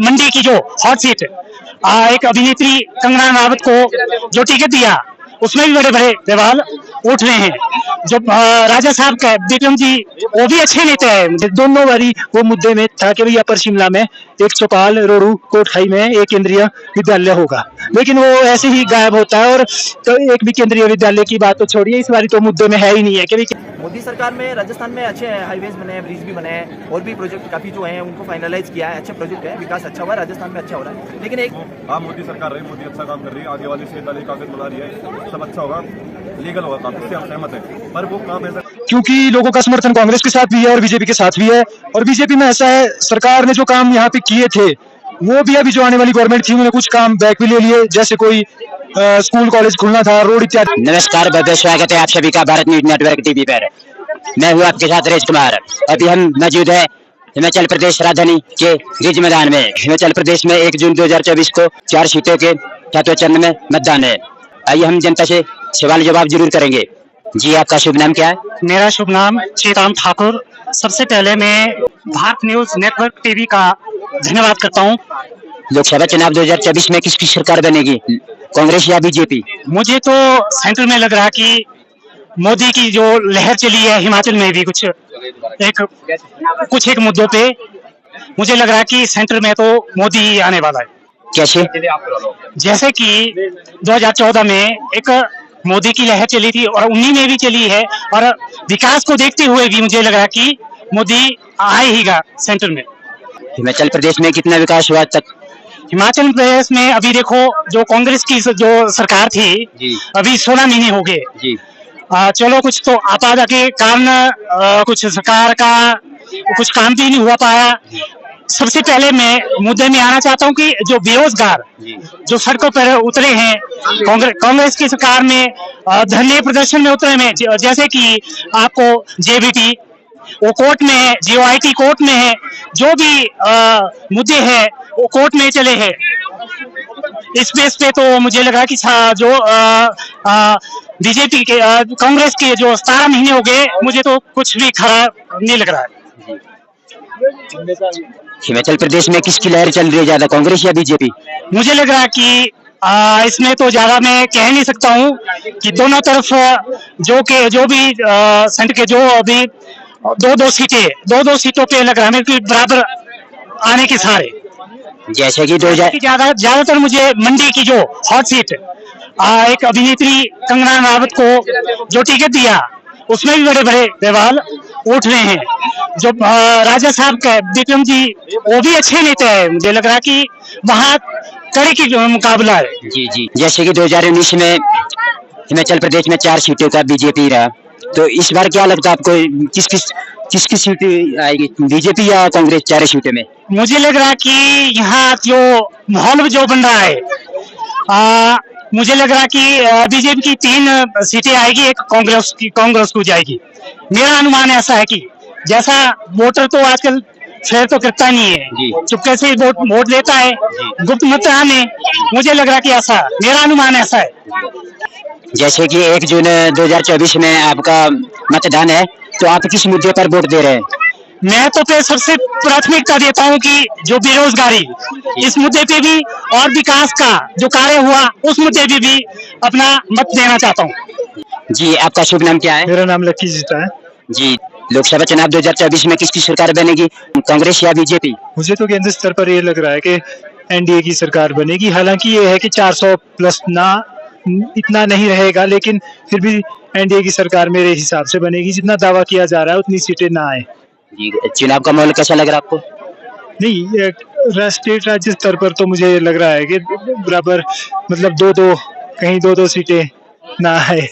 मंडी की जो hot seat एक अभिनेत्री कंगना रनावत को जो टिकट दिया, उसमें भी बड़े बड़े सवाल उठ रहे हैं। जो राजा साहब का विक्रम जी, वो भी अच्छे नेता है। दोनों बारी वो मुद्दे में था कि भाई अपर शिमला में एक चौपाल रोडू कोटखाई में एक केंद्रीय विद्यालय होगा, लेकिन वो ऐसे ही गायब होता है। और तो एक भी केंद्रीय विद्यालय की बात तो छोड़िए, इस बारी तो मुद्दे में है ही नहीं है कि मोदी सरकार में राजस्थान में अच्छे हाईवेज बने हैं, ब्रिज भी बने हैं, और भी प्रोजेक्ट काफी जो हैं उनको फाइनलाइज किया है। अच्छे प्रोजेक्ट है, विकास अच्छा हुआ है, राजस्थान में अच्छा हो रहा है। लेकिन एक मोदी सरकार रही, मोदी अच्छा काम कर रही है, आगे वाली सीट वाली कागज बना रही है, सब अच्छा होगा, लीगल होगा काम, इससे हम सहमत है। पर वो काम ऐसा, क्योंकि लोगों का समर्थन कांग्रेस के साथ भी है और बीजेपी के साथ भी है। और बीजेपी में ऐसा है, सरकार ने जो काम यहाँ पे किए थे वो भी अभी जो आने वाली गवर्नमेंट थी उन्होंने कुछ काम बैक भी ले लिए, जैसे कोई स्कूल कॉलेज खुलना था, रोड इत्यादि। नमस्कार, बहुत स्वागत है आप सभी का भारत न्यूज नेटवर्क टीवी पर। मैं हूँ आपके साथ रेज कुमार। अभी हम मौजूद है हिमाचल प्रदेश राजधानी के रिज मैदान में। हिमाचल प्रदेश में 1 जून 2024 को 4 सीटों के 7वें चरण में मतदान है। आइए हम जनता से सवाल जवाब जरूर करेंगे। जी, आपका शुभ नाम क्या है? मेरा शुभ नाम श्रीराम ठाकुर। सबसे पहले मैं भारत न्यूज नेटवर्क टीवी का धन्यवाद करता हूँ। लोकसभा चुनाव 2024 में किसकी सरकार बनेगी, कांग्रेस या बीजेपी? मुझे तो सेंटर में लग रहा कि मोदी की जो लहर चली है हिमाचल में भी कुछ एक मुद्दों पे मुझे लग रहा है कि सेंटर में तो मोदी ही आने वाला है। कैसे? जैसे कि 2014 में एक मोदी की लहर चली थी और 19 में भी चली है, और विकास को देखते हुए भी मुझे लग रहा कि मोदी आएगा सेंटर में। हिमाचल प्रदेश में कितना विकास हुआ तक? हिमाचल प्रदेश में अभी देखो, जो कांग्रेस की जो सरकार थी जी, अभी 16 महीने हो गए जी। चलो कुछ तो आपदा के कारण कुछ सरकार का कुछ काम भी नहीं हुआ पाया। सबसे पहले मैं मुद्दे में आना चाहता हूं कि जो बेरोजगार जो सड़कों पर उतरे हैं कांग्रेस की सरकार में, धरने प्रदर्शन में उतरे हैं, जैसे कि आपको जेबीटी वो कोर्ट में है, जीओआईटी कोर्ट में है, जो भी मुद्दे हैं वो कोर्ट में चले हैं। इस बेस पे तो मुझे लगा कि जो बीजेपी के कांग्रेस के जो 17 महीने हो गए, मुझे तो कुछ भी खराब नहीं लग रहा है। हिमाचल प्रदेश में किसकी लहर चल रही है ज्यादा, कांग्रेस या बीजेपी? मुझे लग रहा है कि इसमें तो ज्यादा मैं कह नहीं सकता हूँ कि दोनों तरफ जो भी सेंटर के जो अभी दो सीटों पे लग रहा है कि बराबर आने के सारे। जैसे कि ज्यादातर मुझे मंडी की जो हॉट सीट एक अभिनेत्री कंगना रनावत को जो टिकट दिया, उसमें भी बड़े बड़े सवाल उठ रहे हैं। जो राजा साहब का विक्रम जी, वो भी अच्छे नेता है। मुझे लग रहा कि वहाँ कड़ी की मुकाबला है। जी जी। जैसे कि 2019 में हिमाचल प्रदेश में 4 सीटों का बीजेपी रहा, तो इस बार क्या लगता है आपको, किसकी सीट आएगी, बीजेपी या कांग्रेस 4 सीटों में? मुझे लग रहा कि यहाँ जो माहौल जो बन रहा है, मुझे लग रहा कि बीजेपी की 3 सीटें आएगी, एक कांग्रेस को जाएगी। मेरा अनुमान ऐसा है कि जैसा वोटर तो आजकल फेयर तो करता नहीं है, चुपके से वोट देता है, गुप्त मतदान है। मुझे लग रहा कि ऐसा, मेरा अनुमान ऐसा है। जैसे कि 1 जून 2024 में आपका मतदान है, तो आप किस मुद्दे पर वोट दे रहे हैं? मैं तो फिर सबसे प्राथमिकता देता हूं कि जो बेरोजगारी, इस मुद्दे पे भी, और विकास का जो कार्य हुआ उस मुद्दे पे भी अपना मत देना चाहता हूं। जी, आपका शुभ नाम क्या है? मेरा नाम लकी जीता है। जी, लोकसभा चुनाव 2024 में किसकी सरकार बनेगी, कांग्रेस या बीजेपी? मुझे तो केंद्र स्तर पर ये लग रहा है कि एनडीए की सरकार बनेगी। हालांकि ये है कि 400 प्लस ना इतना नहीं रहेगा, लेकिन फिर भी एनडीए की सरकार मेरे हिसाब से बनेगी। जितना दावा किया जा रहा है उतनी सीटें ना आए। जी, चुनाव का माहौल कैसा लग रहा है आपको? नहीं, राष्ट्रीय राज्य स्तर पर तो मुझे लग रहा है कि बराबर, मतलब 2-2 कहीं 2-2 सीटें ना आए।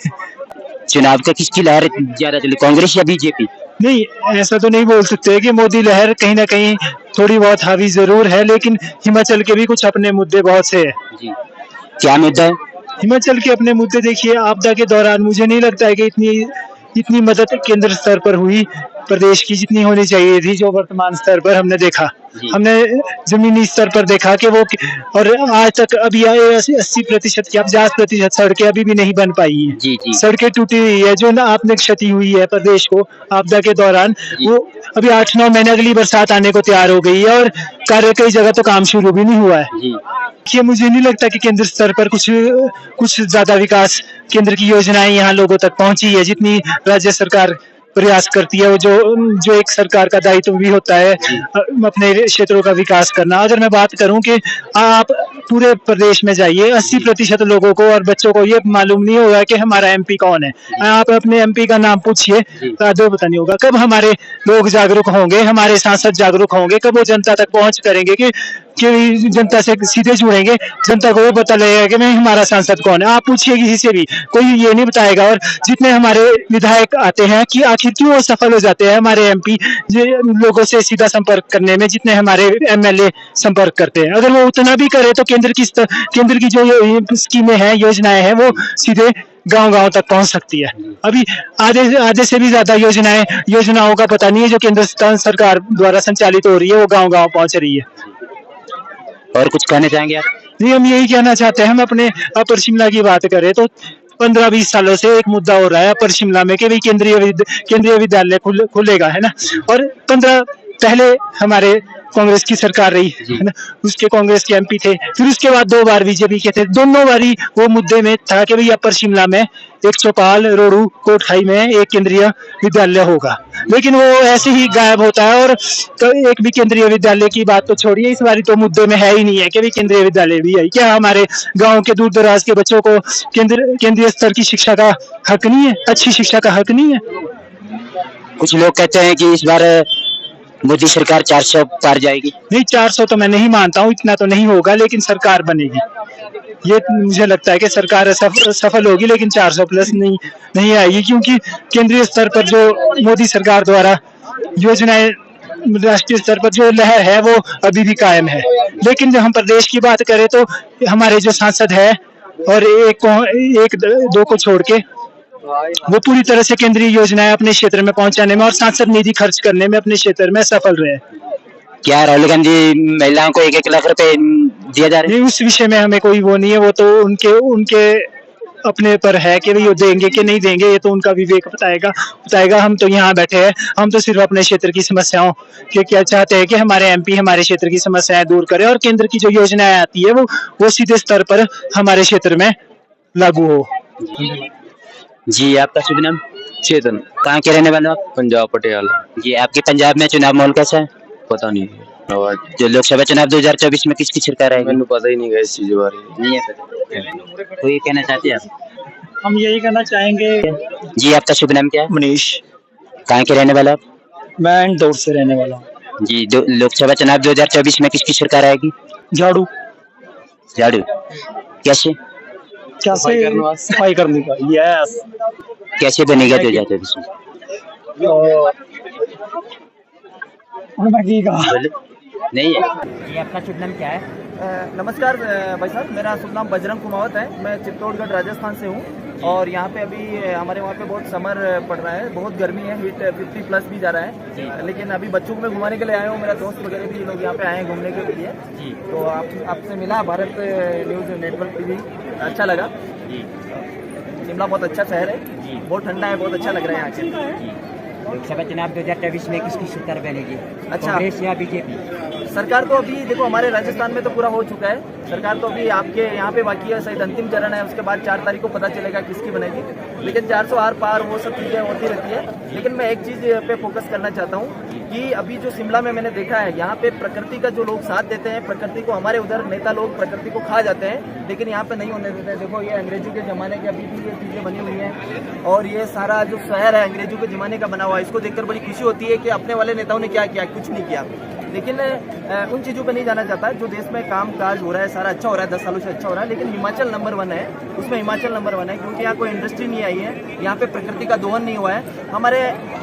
चुनाव का किसकी लहर ज्यादा चली, कांग्रेस या बीजेपी? नहीं, ऐसा तो नहीं बोल सकते कि मोदी लहर कहीं ना कहीं थोड़ी बहुत हावी जरूर है, लेकिन हिमाचल के भी कुछ अपने मुद्दे बहुत से है। जी, क्या मुद्दा है? हिमाचल के अपने मुद्दे देखिए, आपदा के दौरान मुझे नहीं लगता है कि इतनी इतनी मदद केंद्र स्तर पर हुई प्रदेश की जितनी होनी चाहिए थी, जो वर्तमान स्तर पर हमने देखा, हमने जमीनी स्तर पर देखा कि वो, और आज तक अभी 80% की 50% सड़कें अभी भी नहीं बन पाई है। जी जी सड़कें टूटी हुई है, जो आपने क्षति हुई है प्रदेश को आपदा के दौरान, वो अभी 8-9 महीने अगली बरसात आने को तैयार हो गई है और कार्य कई जगह तो काम शुरू भी नहीं हुआ है। जी ये मुझे नहीं लगता कि केंद्र स्तर पर कुछ ज्यादा विकास केंद्र की योजनाएं यहाँ लोगों तक पहुंची है, जितनी राज्य सरकार प्रयास करती है। वो जो एक सरकार का दायित्व भी होता है अपने क्षेत्रों का विकास करना। अगर मैं बात करूं कि आप पूरे प्रदेश में जाइए, 80% लोगों को और बच्चों को ये मालूम नहीं होगा कि हमारा एमपी कौन है। आप अपने एमपी का नाम पूछिए तो आदौ पता नहीं होगा। कब हमारे लोग जागरूक होंगे, हमारे सांसद जागरूक होंगे, कब वो जनता तक पहुंच करेंगे कि जनता से सीधे जुड़ेंगे, जनता को वो पता लगेगा कि नहीं हमारा सांसद कौन है। आप पूछिए किसी से भी, कोई ये नहीं बताएगा। और जितने हमारे विधायक आते हैं कि आखिर क्यों वो सफल हो जाते हैं, हमारे एमपी लोगों से सीधा संपर्क करने में, जितने हमारे एमएलए संपर्क करते हैं, अगर वो उतना भी करे तो केंद्र की जो स्कीमें हैं, योजनाएं हैं, वो सीधे गांव-गांव तक पहुंच सकती है। अभी आधे से भी ज्यादा योजनाओं का पता नहीं है जो केंद्र सरकार द्वारा संचालित हो रही है, वो गांव-गांव पहुंच रही है। और कुछ कहना चाहेंगे आप? नहीं, हम यही कहना चाहते हैं। हम अपने अपर शिमला की बात करें तो 15-20 सालों से एक मुद्दा हो रहा है अपर शिमला में कि भाई केंद्रीय विद्यालय खुलेगा, है ना। और 15 पहले हमारे कांग्रेस की सरकार रही, है ना, उसके कांग्रेस के एमपी थे, फिर उसके बाद 2 बार बीजेपी के थे। दोनों बारी वो मुद्दे में था कि भाई अपर शिमला में एक चौपाल, रोडू, कोटखाई में एक केंद्रीय विद्यालय होगा, लेकिन वो ऐसे ही गायब होता है। और तो एक भी केंद्रीय विद्यालय की बात तो छोड़िए, इस बारी तो मुद्दे में है ही नहीं है कि भाई केंद्रीय विद्यालय भी है। क्या हमारे गाँव के दूर दराज के बच्चों को केंद्रीय स्तर की शिक्षा का हक नहीं है, अच्छी शिक्षा का हक नहीं है? कुछ लोग कहते हैं कि इस बार मोदी सरकार 400 पार जाएगी। नहीं, 400 तो मैं नहीं मानता हूँ, इतना तो नहीं होगा, लेकिन सरकार बनेगी। ये मुझे लगता है कि सरकार सफल होगी, लेकिन 400 प्लस नहीं आएगी, क्योंकि केंद्रीय स्तर पर जो मोदी सरकार द्वारा योजनाएं, राष्ट्रीय स्तर पर जो लहर है वो अभी भी कायम है। लेकिन जब हम प्रदेश की बात करें तो हमारे जो सांसद है और एक दो को छोड़ के वो पूरी तरह से केंद्रीय योजनाएं अपने क्षेत्र में पहुंचाने में और सांसद निधि खर्च करने में अपने क्षेत्र में सफल रहे। क्या राहुल गांधी महिलाओं को 1-1 लाख रुपए दिया जा रहा है? नहीं, उस विषय में हमें कोई वो नहीं है, वो तो उनके अपने पर है कि वो देंगे कि नहीं देंगे, ये तो उनका विवेक बताएगा। हम तो यहाँ बैठे हैं, हम तो सिर्फ अपने क्षेत्र की समस्याओं के क्या चाहते हैं कि हमारे एमपी हमारे क्षेत्र की समस्याएं दूर करें और केंद्र की जो योजनाएं आती है वो सीधे स्तर पर हमारे क्षेत्र में लागू हो। जी, आपका शुभ नाम? चेतन। कहाँ के रहने वाले हो आप? पंजाब पटियाला। जी, आपके पंजाब में चुनाव माहौल कैसा है? पता नहीं जो लोकसभा चुनाव 2024 में किसकी सरकार आएगी? मैंने पता ही नहीं है इस चीज के बारे में। नहीं है पता। कोई कहना चाहते हैं आप? हम यही कहना चाहेंगे। जी, आपका शुभ नाम क्या है? मनीष। कहाँ के रहने वाले आप? मैं इंदौर से रहने वाला हूँ। जी, लोकसभा चुनाव 2024 में किसकी सरकार आएगी? झाड़ू। कैसे सफाई करने का। यस। कैसे बनेगा 2024 में? नहीं है। जी, आपका शुभ नाम क्या है? नमस्कार भाई साहब, मेरा शुभ नाम बजरंग कुमावत है। मैं चित्तौड़गढ़ राजस्थान से हूँ और यहाँ पे अभी हमारे वहाँ पे बहुत समर पड़ रहा है, बहुत गर्मी है, हीट 50 प्लस भी जा रहा है। लेकिन अभी बच्चों को मैं घुमाने के लिए आया हूँ, मेरा दोस्त वगैरह भी लोग यहाँ पे आए हैं घूमने के लिए। तो आपसे मिला भारत न्यूज़ नेटवर्क टीवी, अच्छा लगा। शिमला बहुत अच्छा शहर है, बहुत ठंडा है, बहुत अच्छा लग रहा है यहाँ से। लोकसभा चुनाव 2024 में किसकी सरकार बनेगी? अच्छा, कांग्रेस या बीजेपी? सरकार तो अभी देखो हमारे राजस्थान में तो पूरा हो चुका है, सरकार तो अभी आपके यहाँ पे बाकी है, शायद अंतिम चरण है, उसके बाद 4 तारीख को पता चलेगा किसकी बनेगी। लेकिन 400 आर पार वो सब चीज़ें होती रहती है। लेकिन मैं एक चीज़ पे फोकस करना चाहता हूँ कि अभी जो शिमला में मैंने देखा है, यहाँ पे प्रकृति का जो लोग साथ देते हैं, प्रकृति को, हमारे उधर नेता लोग प्रकृति को खा जाते हैं, लेकिन यहाँ पे नहीं होने देते हैं। देखो ये अंग्रेजों के ज़माने की अभी भी ये चीज़ें बनी हुई हैं और ये सारा जो शहर है अंग्रेजों के ज़माने का बना हुआ है। इसको देखकर बड़ी खुशी होती है कि अपने वाले नेताओं ने क्या किया, कुछ नहीं किया। लेकिन उन चीज़ों पे नहीं जाना चाहता। जो देश में काम काज हो रहा है सारा अच्छा हो रहा है, 10 सालों से अच्छा हो रहा है। लेकिन हिमाचल नंबर 1 है, उसमें हिमाचल नंबर 1 है क्योंकि यहाँ कोई इंडस्ट्री नहीं आई है, यहाँ पे प्रकृति का दोहन नहीं हुआ है।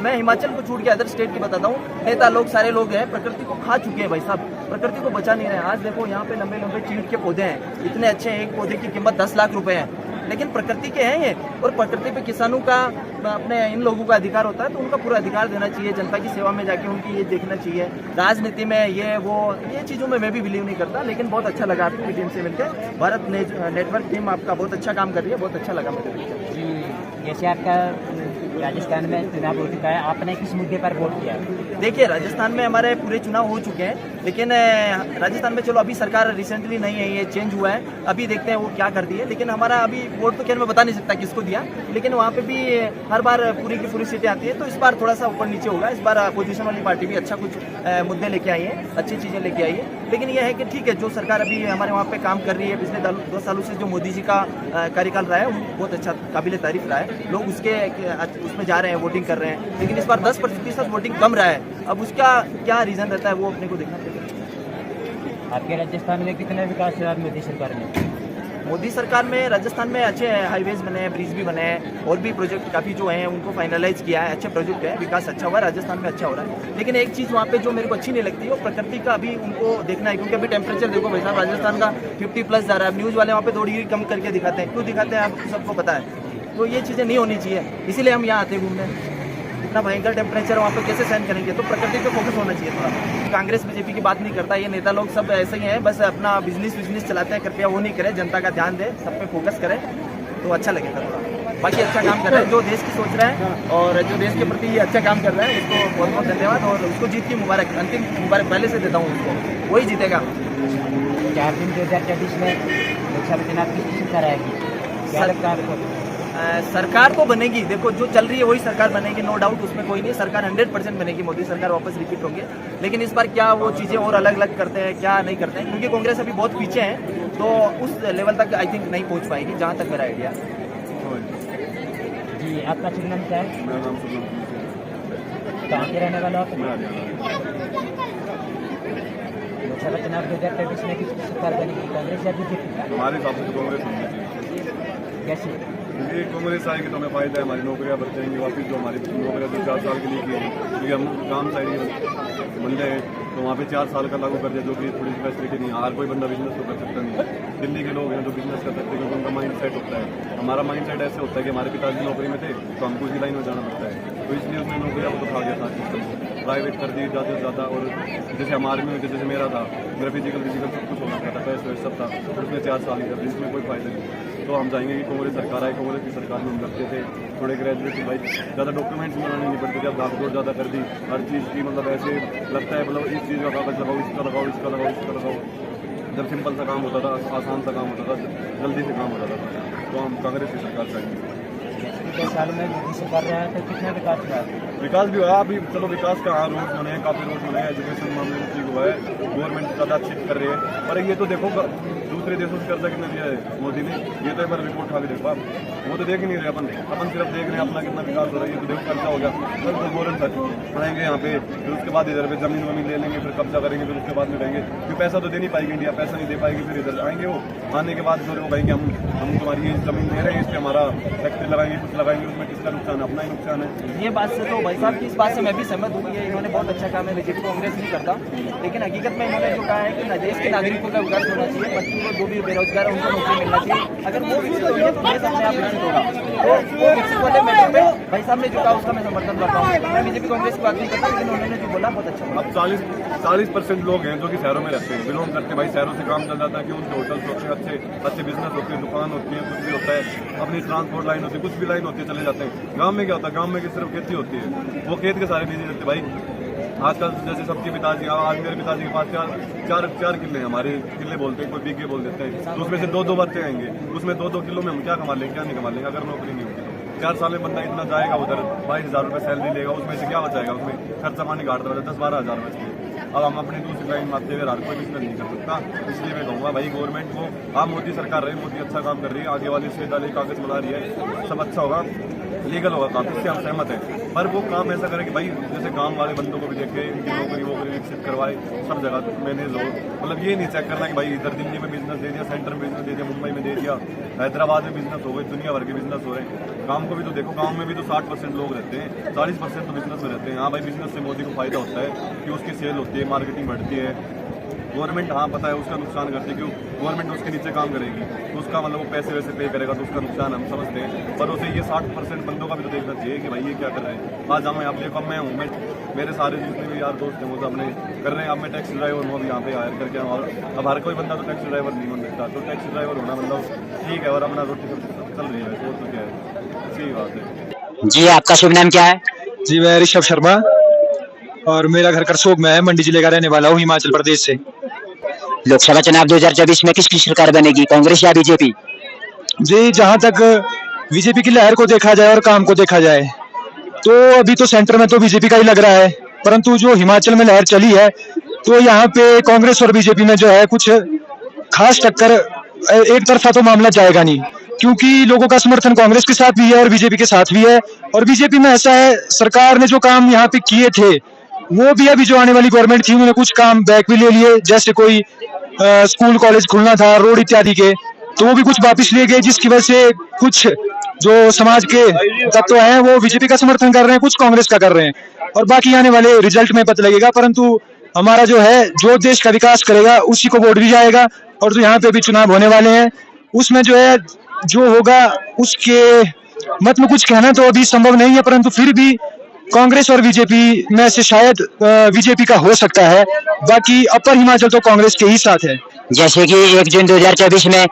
मैं हिमाचल को छूट के अदर स्टेट की बताता हूँ, नेता लोग सारे लोग हैं प्रकृति को खा चुके हैं भाई साहब, प्रकृति को बचा नहीं रहे। आज देखो यहाँ पे लंबे लंबे चीड़ के पौधे हैं, इतने अच्छे हैं, एक पौधे की कीमत 10 लाख रुपए है। लेकिन प्रकृति के हैं ये, और प्रकृति पे किसानों का, अपने इन लोगों का अधिकार होता है, तो उनका पूरा अधिकार देना चाहिए, जनता की सेवा में जाके उनकी ये देखना चाहिए। राजनीति में ये चीज़ों में मैं भी बिलीव नहीं करता, लेकिन बहुत अच्छा लगा आपकी टीम से मिलकर। भारत नेटवर्क टीम आपका बहुत अच्छा काम कर रही है, बहुत अच्छा लगा मुझे। जी, जैसे आपका राजस्थान में चुनाव हो चुका है, आपने किस मुद्दे पर वोट किया? देखिए, राजस्थान में हमारे पूरे चुनाव हो चुके हैं, लेकिन राजस्थान में चलो अभी सरकार रिसेंटली नहीं है, ये चेंज हुआ है, अभी देखते हैं वो क्या करती है। लेकिन हमारा अभी वोट तो खैर मैं बता नहीं सकता किसको दिया, लेकिन वहाँ पे भी हर बार पूरी की पूरी सीटें आती है, तो इस बार थोड़ा सा ऊपर नीचे होगा। इस बार अपोजिशन वाली पार्टी भी अच्छा कुछ मुद्दे लेके आई है, अच्छी चीज़ें लेके आई है। लेकिन यह है कि ठीक है, जो सरकार अभी हमारे वहाँ पे काम कर रही है, पिछले 2 सालों से जो मोदी जी का कार्यकाल रहा है, वो बहुत अच्छा काबिल तारीफ रहा है। लोग उसमें जा रहे हैं, वोटिंग कर रहे हैं, लेकिन इस बार 10% वोटिंग कम रहा है। अब उसका क्या रीज़न रहता है वो अपने को देखना पड़ेगा। आपके राजस्थान में कितना विकास हुआ मोदी सरकार में? मोदी सरकार में राजस्थान में अच्छे हाईवेज बने हैं, ब्रिज भी बने हैं, और भी प्रोजेक्ट काफ़ी जो हैं उनको फाइनलाइज किया है, अच्छे प्रोजेक्ट है, विकास अच्छा हुआ है, राजस्थान में अच्छा हो रहा है। लेकिन एक चीज़ वहाँ पे जो मेरे को अच्छी नहीं लगती है, वो प्रकृति का अभी उनको देखना है, क्योंकि अभी टेम्परेचर देखो भाई साहब, राजस्थान का 50+ जा रहा है। न्यूज़ वाले वहाँ पे 2 डिग्री कम करके दिखाते हैं, क्यों दिखाते हैं आपको सबको पता है। तो ये चीज़ें नहीं होनी चाहिए, इसीलिए हम यहाँ आते हैं घूमने। इतना भयंकर टेम्परेचर वहाँ पे कैसे सहन करेंगे, तो प्रकृति पे फोकस होना चाहिए थोड़ा। कांग्रेस बीजेपी की बात नहीं करता, ये नेता लोग सब ऐसे ही हैं, बस अपना बिजनेस चलाते हैं। कृपया वो नहीं करें, जनता का ध्यान दें, सब पे फोकस करें, तो अच्छा लगेगा थोड़ा। बाकी अच्छा काम कर रहे हैं, जो देश की सोच रहा है और जो देश के प्रति ये अच्छा काम कर रहा है, उसको बहुत बहुत धन्यवाद, और उसको जीत की मुबारक, अंतिम मुबारक पहले से देता हूँ उसको, वही जीतेगा। 4 दिन 2024 में लोकसभा चुनाव किसकी सरकार आएगी, क्या लगता है आपको? सरकार तो बनेगी, देखो जो चल रही है वही सरकार बनेगी, नो डाउट, उसमें कोई नहीं। सरकार 100% बनेगी, मोदी सरकार वापस रिपीट होंगे। लेकिन इस बार क्या वो चीज़ें और अलग अलग करते हैं, क्या नहीं करते हैं, क्योंकि कांग्रेस अभी बहुत पीछे है, तो उस लेवल तक आई थिंक नहीं पहुंच पाएगी, जहां तक मेरा आइडिया। जी, आपका शुभ नाम क्या है? मेरा नाम सुब्रमण्यम। कहाँ के रहने वाला आप? मैं हरियाणा। लोकसभा चुनाव 2024 में किसकी सरकार बनेगी, कांग्रेस या बीजेपी? हमारे हिसाब से तो कांग्रेस होनी चाहिए। कैसे? क्योंकि कांग्रेस आएगी तो हमें फायदा है, हमारी नौकरियां बढ़ जाएंगी वापस, जो हमारी नौकरियां 4 साल के लिए की है, क्योंकि हम गाँव साइड बन जाए तो वहाँ पे 4 साल का लागू कर दिया, जो कि थोड़ी फैसिलिटी नहीं है। हर कोई बंदा बिजनेस तो कर सकता नहीं है। दिल्ली के लोग हैं जो बिजनेस कर सकते हैं, क्योंकि उनका माइंड सेट होता है। हमारा माइंड सेट ऐसे होता है कि हमारे पिताजी नौकरी में थे, तो हमको उसी लाइन में जाना पड़ता है, तो इसलिए उसने नौकरियाँ को तो खा गया था सिस्टम, प्राइवेट कर दी ज़्यादा से ज़्यादा। और जैसे हमारे में जैसे मेरा था, मेरा फिजिकल सब कुछ होना था, पैसे सब था, उसमें 4 साल ही कर दी, इसमें कोई फायदा नहीं। तो हम चाहेंगे कि कांग्रेस सरकार आए। कांग्रेस की सरकार में हम लगते थे, थोड़े ग्रेजुएट भाई, ज़्यादा डॉक्यूमेंट्स बनाने नहीं पड़ते थे, अब भागदौड़ ज़्यादा कर दी हर चीज़ की, मतलब ऐसे लगता है मतलब इस चीज़ का कागज लगाओ, इसका लगाओ, इसका लगाओ, इसका लगाओ। जब सिंपल सा काम होता था, आसान सा काम होता था, जल्दी से काम होता था, तो हम कांग्रेस की सरकार चाहेंगे। 10 साल में मोदी सरकार रहा है तो कितना विकास हुआ? विकास भी हुआ अभी, चलो विकास का रोड बने हैं, काफ़ी रोड बने हैं, एजुकेशन मामले में ठीक हुआ है, गवर्नमेंट ज़्यादा अच्छी कर रही है। पर ये तो देखो दूसरे देशों से कर्जा कितना दिया है मोदी ने, ये तो एक बार रिपोर्ट उठा के देखो आप, वो तो देख ही नहीं रहे। अपन सिर्फ देख रहे हैं अपना कितना विकास हो रहा है, ये तो देखो कर्जा हो गया, फिर तो गवर्नमेंट पढ़ाएंगे यहाँ पे, फिर उसके बाद इधर पे जमीन वमीन ले लेंगे, फिर कब्जा करेंगे, फिर उसके बाद में रहेंगे, क्योंकि पैसा तो दे नहीं पाएगी इंडिया, पैसा नहीं दे पाएगी, फिर इधर आएंगे वो, आने के बाद फिर वो कहेंगे हम तुम्हारी ये जमीन दे रहे हैं, इस पर हमारा फैक्ट्री लगाएंगे, कुछ लगाएंगे, उसमें किसका नुकसान है, अपना ही नुकसान है। ये बात से तो भाई साहब की इस बात से मैं भी सहमत हूँ कि इन्होंने बहुत अच्छा काम है, बीजेपी कांग्रेस नहीं करता, लेकिन हकीकत में इन्होंने जो कहा है कि देश के नागरिकों का विकास होना चाहिए, बच्चों को जो भी बेरोजगार है उनको नौकरी मिलना चाहिए। अगर वो विकसित होंगे तो देश अपने आप विकसित होगा। तो वो विकसित वाले मैटर पे भाई साहब ने जो कहा उसका मैं समर्थन करता हूँ। मैं बीजेपी कांग्रेस की बात नहीं करता, लेकिन उन्होंने जो बोला बहुत अच्छा बोला। अब 40% लोग हैं जो कि शहरों में रहते हैं, बिलोंग करते हैं, भाई शहरों से काम चल जाता है कि उनके होटल्स होते हैं, अच्छे बिजनेस होते हैं, दुकान होती है, कुछ भी होता है, अपनी ट्रांसपोर्ट लाइन होती है, कुछ भी लाइन होती है, चले जाते हैं। गाँव में क्या होता है, गाँव में सिर्फ खेती होती है, वो खेत के सारे बिजी रहते भाई। आजकल जैसे सबके पिताजी, आज मेरे पिताजी के पास चार किले हैं, हमारे किले बोलते हैं, कोई बीघे बोल देते हैं, तो उसमें से 2-2 बच्चे आएंगे, उसमें 2-2 किलो में हम क्या कमा लेंगे, क्या नहीं कमा लेंगे अगर नौकरी नहीं होगी। 4 साल में बंदा इतना जाएगा उधर, 22,000 रुपये सैलरी लेगा, उसमें से क्या बचाएगा, उसमें खर्चा पानी काटता रहता है, 10-12 हज़ार बचते। अब हम अपनी दूसरी लाइन मारते हुए हर कोई बिजनेस नहीं कर सकता, इसलिए मैं कहूँगा भाई गवर्नमेंट को, आप मोदी सरकार रही, मोदी अच्छा काम कर रही है, आगे वाली स्टेट वाले कागज बना रही है, सब अच्छा होगा, लीगल होगा काम, इससे हम सहमत हैं। पर वो काम ऐसा करे कि भाई जैसे गांव वाले बंदों को भी देखे, इनकी नौकरी वोकरी विकसित करवाए, सब जगह मैनेज हो। मतलब ये नहीं चेक करना कि भाई इधर दिल्ली में बिजनेस दे दिया, सेंटर में बिजनेस दे दिया, मुंबई में दे दिया, हैदराबाद में बिजनेस हो गए, दुनिया भर के बिजनेस हो रहे हैं। गाँव को भी तो देखो, गाँव में भी तो 60% लोग रहते हैं, 40% तो बिजनेस में रहते हैं। हाँ भाई, बिजनेस से मोदी को फायदा होता है कि उसकी सेल होती है, मार्केटिंग बढ़ती है, गवर्नमेंट हाँ पता है उसका नुकसान करती है, क्यों गवर्नमेंट उसके नीचे काम करेगी तो उसका मतलब वो पैसे वैसे पे करेगा तो उसका नुकसान हम समझते हैं, पर उसे ये 60% बंदों का भी तो देखना चाहिए कि भाई ये क्या कर रहे हैं। आज हम आप देखो मैं हूँ, मैं मेरे सारे जितने भी यार दोस्त हैं वो सब अपने कर रहे हैं। अब मैं टैक्सी ड्राइवर हूँ, अब यहाँ पे हायर करके और अब हर कोई बंदा तो टैक्सी ड्राइवर नहीं बन सकता, तो टैक्सी ड्राइवर होना मतलब ठीक है और अपना रोटी चल रही है वो तो क्या है, अच्छी बात है। जी आपका शुभ नाम क्या है? जी मैं ऋषभ शर्मा और मेरा घर करसोग में है, मंडी जिले का रहने वाला हूँ, हिमाचल प्रदेश से। लोकसभा चुनाव 2024 में किसकी सरकार बनेगी, कांग्रेस या बीजेपी? जी जहाँ तक बीजेपी की लहर को देखा जाए और काम को देखा जाए तो अभी तो सेंटर में तो बीजेपी का ही लग रहा है, परंतु जो हिमाचल में लहर चली है तो यहाँ पे कांग्रेस और बीजेपी में जो है कुछ खास टक्कर एक तरफा तो मामला जाएगा नहीं, क्योंकि लोगों का समर्थन कांग्रेस के साथ भी है और बीजेपी के साथ भी है। और बीजेपी में ऐसा है, सरकार ने जो काम यहाँ पे किए थे वो भी अभी जो आने वाली गवर्नमेंट थी उन्होंने कुछ काम बैक भी ले लिए, जैसे कोई स्कूल कॉलेज खुलना था, रोड इत्यादि के, तो वो भी कुछ वापस लिए गए, जिसकी वजह से कुछ जो समाज के तत्व हैं वो बीजेपी का समर्थन कर रहे हैं, कुछ कांग्रेस का कर रहे हैं, और बाकी आने वाले रिजल्ट में पता लगेगा। परंतु हमारा जो है जो देश का विकास करेगा उसी को वोट भी जाएगा, और जो यहाँ पे भी चुनाव होने वाले हैं उसमें जो है जो होगा उसके मत में कुछ कहना तो अभी संभव नहीं है, परंतु फिर भी कांग्रेस और बीजेपी में से शायद बीजेपी का हो सकता है, बाकी अपर हिमाचल तो कांग्रेस के ही साथ है। जैसे कि 1 जून 2024 में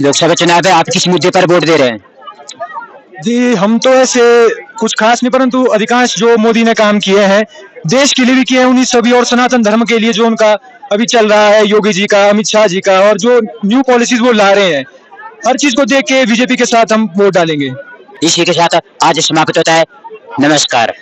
लोकसभा चुनाव है, आप किस मुद्दे पर वोट दे रहे हैं? जी हम तो ऐसे कुछ खास नहीं, परंतु अधिकांश जो मोदी ने काम किए हैं देश के लिए भी किए हैं, उन्हीं सभी और सनातन धर्म के लिए जो उनका अभी चल रहा है, योगी जी का, अमित शाह जी का, और जो न्यू पॉलिसीज वो ला रहे हैं, हर चीज को देख के बीजेपी के साथ हम वोट डालेंगे। इसी के साथ आज समाप्त होता है। नमस्कार।